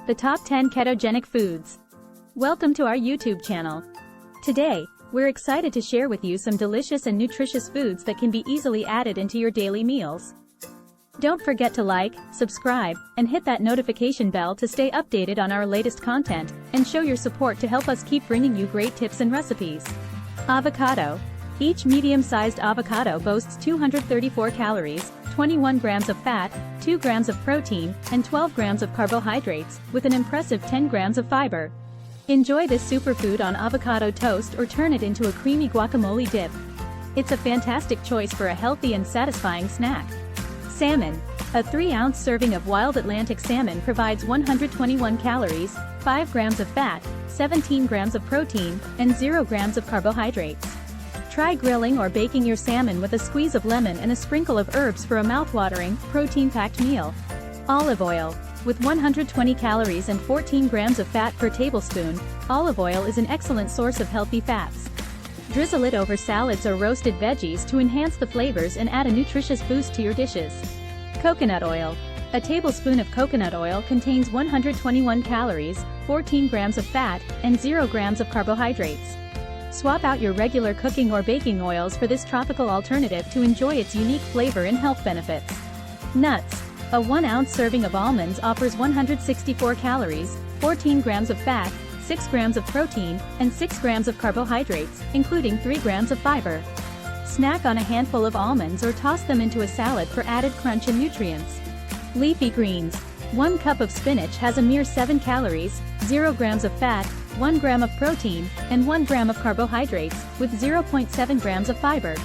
The top 10 ketogenic foods. Welcome to our YouTube channel. Today, we're excited to share with you some delicious and nutritious foods that can be easily added into your daily meals. Don't forget to like, subscribe, and hit that notification bell to stay updated on our latest content, and show your support to help us keep bringing you great tips and recipes. Avocado. Each medium-sized avocado boasts 234 calories, 21 grams of fat, 2 grams of protein, and 12 grams of carbohydrates, with an impressive 10 grams of fiber. Enjoy this superfood on avocado toast or turn it into a creamy guacamole dip. It's a fantastic choice for a healthy and satisfying snack. Salmon. A 3-ounce serving of wild Atlantic salmon provides 121 calories, 5 grams of fat, 17 grams of protein, and 0 grams of carbohydrates. Try grilling or baking your salmon with a squeeze of lemon and a sprinkle of herbs for a mouth-watering, protein-packed meal. Olive oil. With 120 calories and 14 grams of fat per tablespoon, olive oil is an excellent source of healthy fats. Drizzle it over salads or roasted veggies to enhance the flavors and add a nutritious boost to your dishes. Coconut oil. A tablespoon of coconut oil contains 121 calories, 14 grams of fat, and 0 grams of carbohydrates. Swap out your regular cooking or baking oils for this tropical alternative to enjoy its unique flavor and health benefits. Nuts. A 1-ounce serving of almonds offers 164 calories, 14 grams of fat, 6 grams of protein, and 6 grams of carbohydrates, including 3 grams of fiber. Snack on a handful of almonds or toss them into a salad for added crunch and nutrients. Leafy greens. 1 cup of spinach has a mere 7 calories, 0 grams of fat, 1 gram of protein, and 1 gram of carbohydrates, with 0.7 grams of fiber.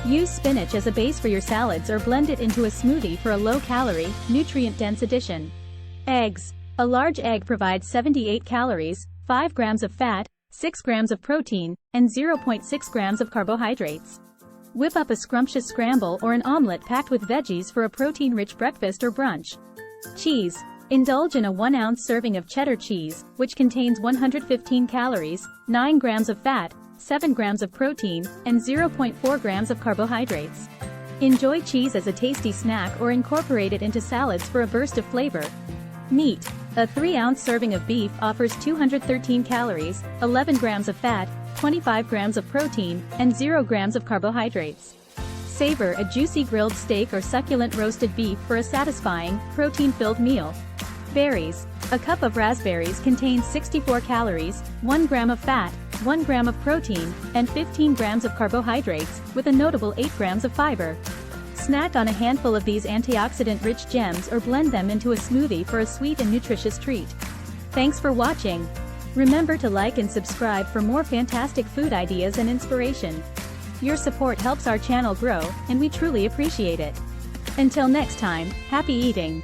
Use spinach as a base for your salads or blend it into a smoothie for a low-calorie, nutrient-dense addition. Eggs. A large egg provides 78 calories, 5 grams of fat, 6 grams of protein, and 0.6 grams of carbohydrates. Whip up a scrumptious scramble or an omelet packed with veggies for a protein-rich breakfast or brunch. Cheese. Indulge in a 1-ounce serving of cheddar cheese, which contains 115 calories, 9 grams of fat, 7 grams of protein, and 0.4 grams of carbohydrates. Enjoy cheese as a tasty snack or incorporate it into salads for a burst of flavor. Meat. A 3-ounce serving of beef offers 213 calories, 11 grams of fat, 25 grams of protein, and 0 grams of carbohydrates. Savor a juicy grilled steak or succulent roasted beef for a satisfying, protein-filled meal. Berries. A cup of raspberries contains 64 calories, 1 gram of fat, 1 gram of protein, and 15 grams of carbohydrates, with a notable 8 grams of fiber. Snack on a handful of these antioxidant-rich gems or blend them into a smoothie for a sweet and nutritious treat. Thanks for watching. Remember to like and subscribe for more fantastic food ideas and inspiration. Your support helps our channel grow, and we truly appreciate it. Until next time, happy eating!